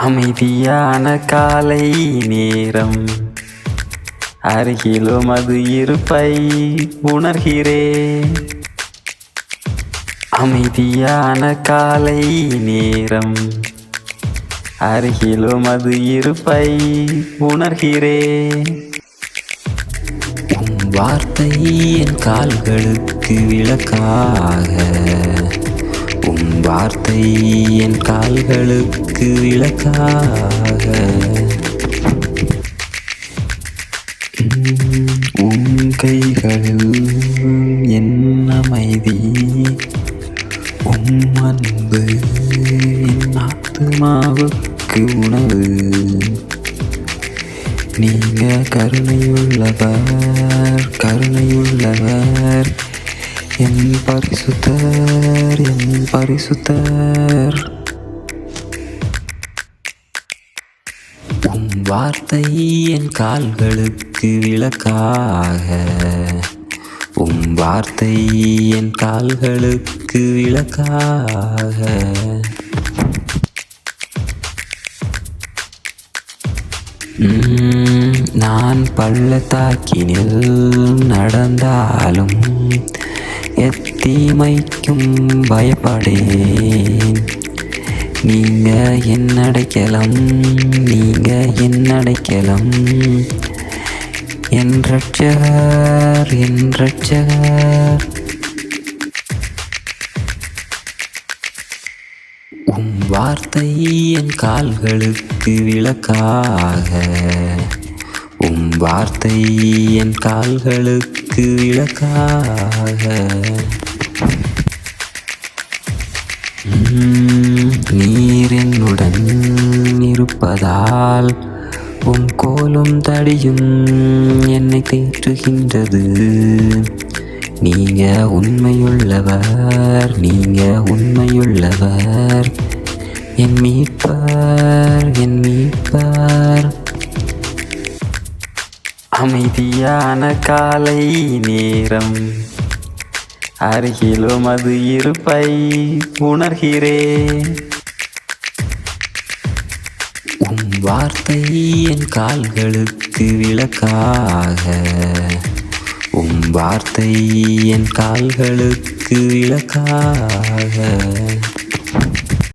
அமைதியான காலை நேரம், அருகிலும் அது இருப்பை உணர்கிறேன். அமைதியான காலை நேரம், அருகிலும் அது இருப்பை உணர்கிறேன். உன் வார்த்தை என் கால்களுக்கு விளக்காக, உன் வார்த்தை என் கால்களுக்கு விளக்காக. உன் கைகளில் என் அமைதி, உன் அன்பு என் ஆத்மாவுக்கு உணவு. நீங்க கருணையுள்ளவர், கருணையுள்ளவர், என் பரிசுத்தர், என் பரிசுத்தர். உன் வார்த்தை என் கால்களுக்கு விளக்காக, உன் வார்த்தை என் கால்களுக்கு விளக்காக. நான் பள்ளத்தாக்கினில் நடந்தாலும் எத்தீமைக்கும் பயப்படேன். நீங்க என் அடைக்கலம், நீங்க என் அடைக்கலம், என் ரட்சகர், என் ரட்சகர். உன் வார்த்தை என் கால்களுக்கு விளக்காக, உன் வார்த்தை என் கால்களுக்கு விளக்காக. நீர் என்னுடன் இருப்பதால் உன் கோலும் தடியும் என்னை தேற்றுகின்றது. நீங்க உண்மையுள்ளவர், நீங்க உண்மையுள்ளவர், என் மீட்பர், என் மீட்பர். அமைதியான காலை நேரம், அருகிலும் அது இருப்பை உணர்கிறேன். உன் வார்த்தை என் கால்களுக்கு விளக்காக, உன் வார்த்தை என் கால்களுக்கு விளக்காக.